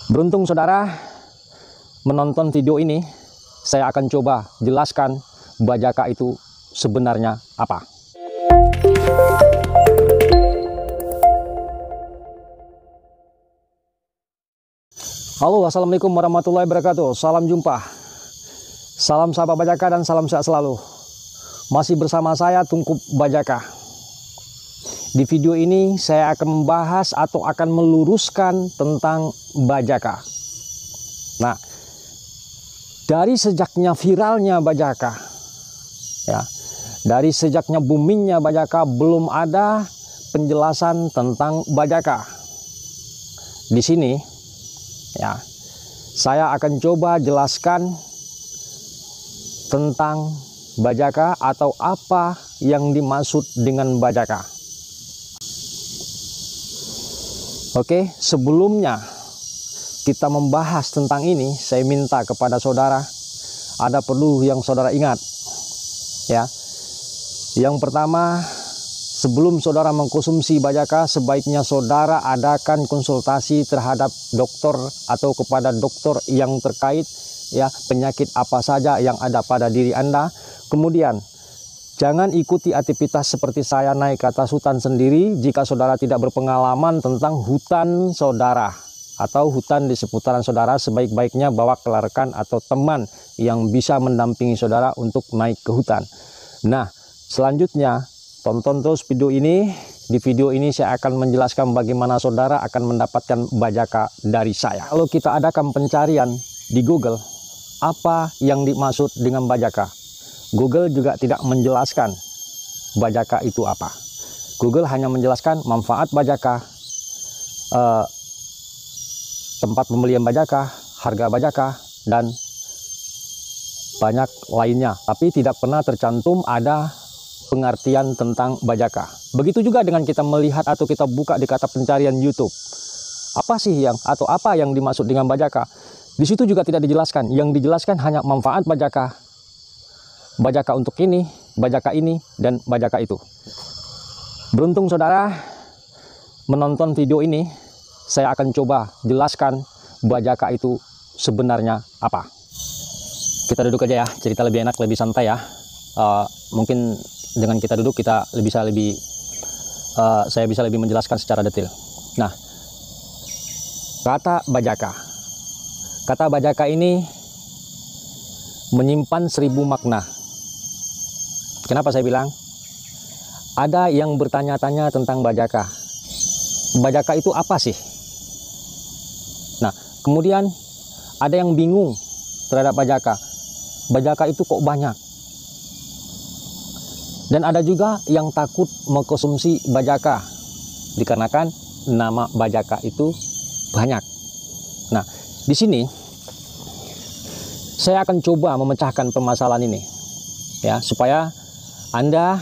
Beruntung saudara menonton video ini, saya akan coba jelaskan bajaka itu sebenarnya apa. Halo, assalamualaikum warahmatullahi wabarakatuh. Salam jumpa, salam sahabat bajaka dan salam sehat selalu. Masih bersama saya Tungku Bajaka. Di video ini saya akan membahas atau akan meluruskan tentang bajaka. Nah, dari sejaknya viralnya bajaka, ya, dari sejaknya boomingnya bajaka, belum ada penjelasan tentang bajaka. Di sini, ya, saya akan coba jelaskan tentang bajaka atau apa yang dimaksud dengan bajaka. Oke, sebelumnya kita membahas tentang ini, saya minta kepada saudara, ada perlu yang saudara ingat, ya. Yang pertama, sebelum saudara mengkonsumsi bajaka, sebaiknya saudara adakan konsultasi terhadap dokter atau kepada dokter yang terkait, ya, penyakit apa saja yang ada pada diri Anda. Kemudian, jangan ikuti aktivitas seperti saya naik ke atas hutan sendiri jika saudara tidak berpengalaman tentang hutan saudara atau hutan di seputaran saudara. Sebaik-baiknya bawa rekan atau teman yang bisa mendampingi saudara untuk naik ke hutan. Nah, selanjutnya tonton terus video ini. Di video ini saya akan menjelaskan bagaimana saudara akan mendapatkan bajaka dari saya. Kalau kita adakan pencarian di Google, apa yang dimaksud dengan bajaka? Google juga tidak menjelaskan bajaka itu apa. Google hanya menjelaskan manfaat bajaka, tempat pembelian bajaka, harga bajaka, dan banyak lainnya. Tapi tidak pernah tercantum ada pengertian tentang bajaka. Begitu juga dengan kita melihat atau kita buka di kata pencarian YouTube. Apa sih apa yang dimaksud dengan bajaka? Di situ juga tidak dijelaskan. Yang dijelaskan hanya manfaat bajaka, bajaka untuk ini, dan bajaka itu. Beruntung saudara menonton video ini, saya akan coba jelaskan bajaka itu sebenarnya apa. Kita duduk aja ya, cerita lebih enak, lebih santai ya. Mungkin dengan kita duduk saya bisa lebih menjelaskan secara detail. Nah, kata bajaka. Kata bajaka ini menyimpan 1000 makna. Kenapa saya bilang? Ada yang bertanya-tanya tentang bajaka. Bajaka itu apa sih? Nah, kemudian ada yang bingung terhadap bajaka. Bajaka itu kok banyak? Dan ada juga yang takut mengkonsumsi bajaka dikarenakan nama bajaka itu banyak. Nah, di sini saya akan coba memecahkan permasalahan ini, ya, supaya Anda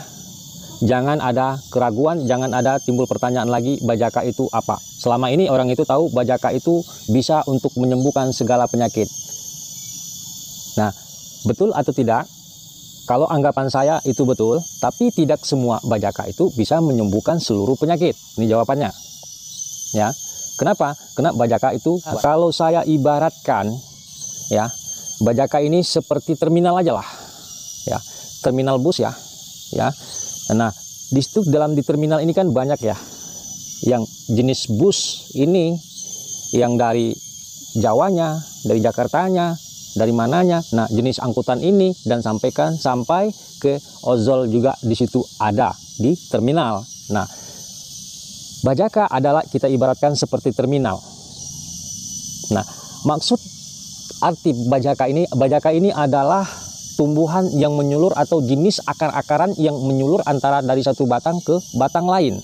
jangan ada keraguan, jangan ada timbul pertanyaan lagi bajaka itu apa. Selama ini orang itu tahu bajaka itu bisa untuk menyembuhkan segala penyakit. Nah, betul atau tidak? Kalau anggapan saya itu betul, tapi tidak semua bajaka itu bisa menyembuhkan seluruh penyakit. Ini jawabannya. Ya. Kenapa? Karena bajaka itu, kalau saya ibaratkan, ya, bajaka ini seperti terminal aja lah. Ya, terminal bus ya. Ya. Nah, di situ di terminal ini kan banyak ya. Yang jenis bus ini yang dari Jawanya, dari Jakartanya, dari mananya. Nah, jenis angkutan ini dan sampai ke ozol juga di situ ada di terminal. Nah, bajaka adalah kita ibaratkan seperti terminal. Nah, maksud arti bajaka ini adalah tumbuhan yang menyulur atau jenis akar-akaran yang menyulur antara dari satu batang ke batang lain.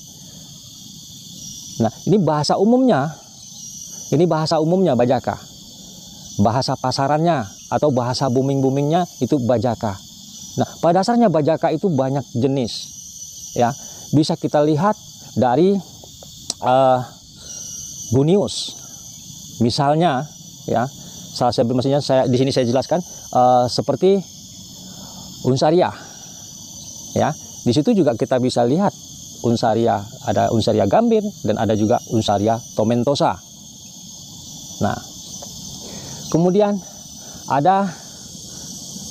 Nah, ini bahasa umumnya. Ini bahasa umumnya bajaka. Bahasa pasarannya atau bahasa booming-boomingnya itu bajaka. Nah, pada dasarnya bajaka itu banyak jenis. Ya, bisa kita lihat dari Gunius. Misalnya, ya, di sini saya jelaskan seperti Unsaria, ya. Di situ juga kita bisa lihat Unsaria, ada Unsaria gambir dan ada juga Unsaria tomentosa. Nah, Kemudian ada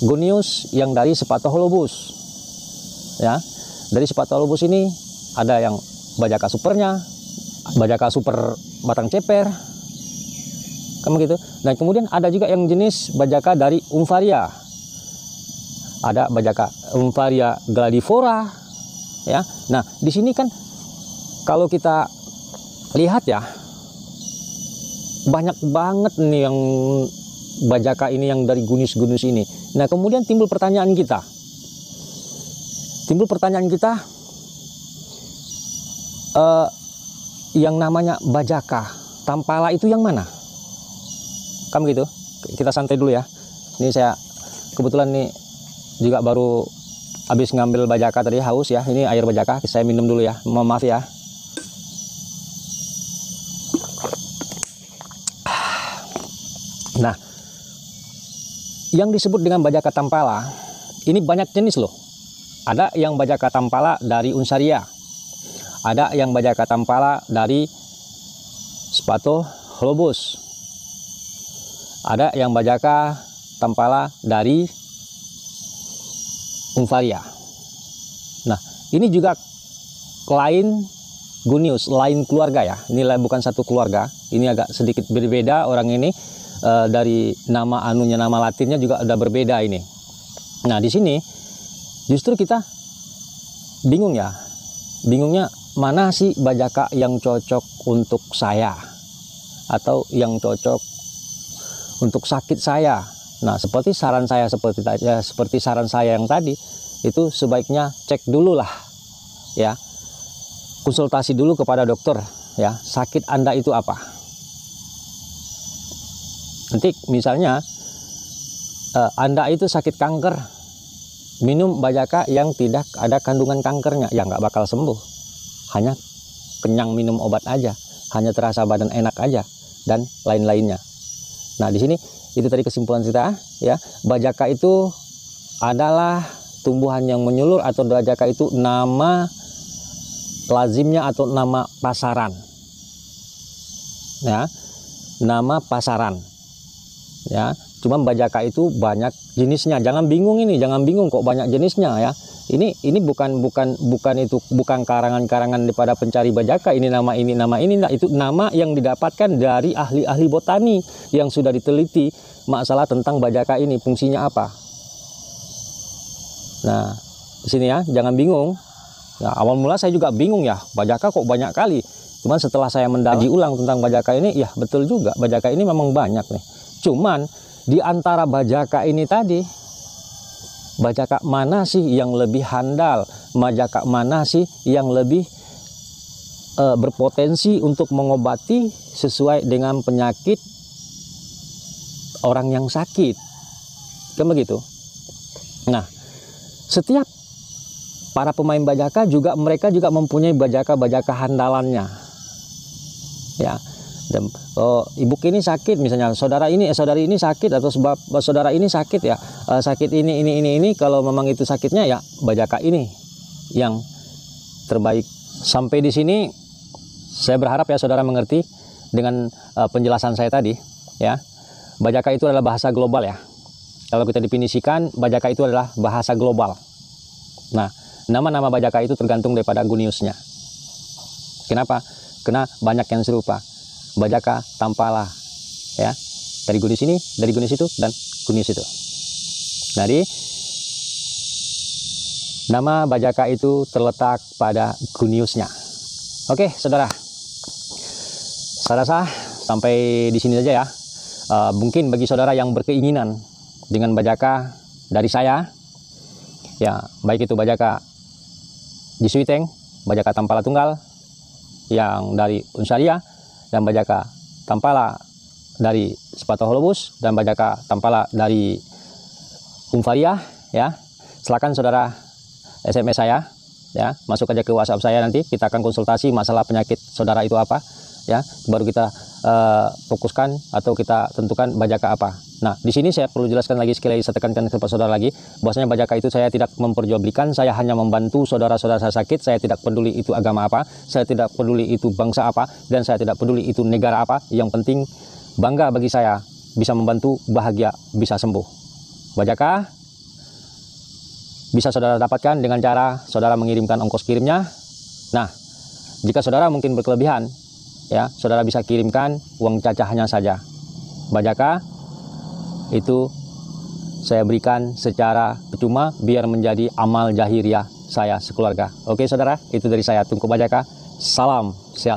gonius yang dari Spatholobus. Ya, dari Spatholobus ini ada yang bajaka supernya, bajaka super batang ceper, kan begitu. Dan kemudian ada juga yang jenis bajaka dari Umpharia. Ada bajaka Umpharia gladiflora, ya. Nah, di sini kan kalau kita lihat ya, banyak banget nih yang bajaka ini yang dari gunus-gunus ini. Nah, kemudian timbul pertanyaan kita. Yang namanya bajaka tampala itu yang mana? Kan begitu. Kita santai dulu ya. Ini saya kebetulan nih juga baru habis ngambil bajaka tadi, haus ya. Ini air bajaka, saya minum dulu ya. Maaf ya. Nah, yang disebut dengan bajaka tampala ini banyak jenis loh. Ada yang bajaka tampala dari Unsaria, ada yang bajaka tampala dari Spatholobus, ada yang bajaka tampala dari Umpharia. Nah, ini juga lain gunius, lain keluarga ya. Ini bukan satu keluarga. Ini agak sedikit berbeda orang ini. Dari nama anunya, nama latinnya juga udah berbeda ini. Nah, di sini justru kita bingung ya. Bingungnya mana sih bajaka yang cocok untuk saya atau yang cocok untuk sakit saya. Nah, seperti saran saya seperti saran saya yang tadi, itu sebaiknya cek dulu lah ya. Konsultasi dulu kepada dokter ya, sakit Anda itu apa. Nanti misalnya Anda itu sakit kanker, minum bajaka yang tidak ada kandungan kankernya, ya nggak bakal sembuh. Hanya kenyang minum obat aja, hanya terasa badan enak aja, dan lain-lainnya. Nah, di sini itu tadi kesimpulan kita ya. Bajaka itu adalah tumbuhan yang menyulur, atau bajaka itu nama lazimnya atau nama pasaran. Ya, nama pasaran. Ya, cuma bajaka itu banyak jenisnya. Jangan bingung kok banyak jenisnya ya. Ini bukan karangan-karangan daripada pencari bajaka. Ini nama ini. Nah, itu nama yang didapatkan dari ahli-ahli botani yang sudah diteliti masalah tentang bajaka ini, fungsinya apa. Nah, di sini ya, jangan bingung. Nah, awal mula saya juga bingung ya, bajaka kok banyak kali. Cuman setelah saya mendalami ulang tentang bajaka ini, ya betul juga, bajaka ini memang banyak nih. Cuman di antara bajaka ini tadi, bajaka mana sih yang lebih handal? Bajaka mana sih yang lebih berpotensi untuk mengobati sesuai dengan penyakit orang yang sakit? Kan begitu. Nah, setiap para pemain bajaka juga mereka juga mempunyai bajaka-bajaka handalannya. Ya. Dan, ibu ini sakit misalnya, saudari ini sakit, atau sebab saudara ini sakit ya, sakit ini, kalau memang itu sakitnya ya bajaka ini yang terbaik. Sampai di sini saya berharap ya saudara mengerti dengan penjelasan saya tadi ya. Bajaka itu adalah bahasa global ya. Kalau kita definisikan, bajaka itu adalah bahasa global. Nah, nama-nama bajaka itu tergantung daripada guniusnya. Kenapa? Karena banyak yang serupa. Bajaka tampala ya, dari gunius ini, dari gunius itu, dan gunius itu. Jadi nama bajaka itu terletak pada guniusnya. Oke saudara, saya rasa sampai di sini saja ya. Mungkin bagi saudara yang berkeinginan dengan bajaka dari saya ya, baik itu bajaka Jesuiteng, bajaka tampala tunggal yang dari Unsaria, dan bajaka tampala dari Spatholobus, dan bajaka tampala dari Umpharia ya, silakan saudara SMS saya ya, masuk aja ke WhatsApp saya, nanti kita akan konsultasi masalah penyakit saudara itu apa ya, baru kita fokuskan atau kita tentukan bajaka apa. Nah, di sini saya perlu jelaskan lagi, sekali lagi saya tekankan kepada saudara lagi, bahwasanya bajaka itu saya tidak memperjualbelikan, saya hanya membantu saudara-saudara saya sakit. Saya tidak peduli itu agama apa, saya tidak peduli itu bangsa apa, dan saya tidak peduli itu negara apa. Yang penting bangga bagi saya bisa membantu, bahagia, bisa sembuh. Bajaka bisa saudara dapatkan dengan cara saudara mengirimkan ongkos kirimnya. Nah, jika saudara mungkin berkelebihan, ya, saudara bisa kirimkan uang cacahnya saja. Bajaka itu saya berikan secara percuma biar menjadi amal jahiriah saya sekeluarga. Oke saudara, itu dari saya Tungku Bajaka. Salam sehat.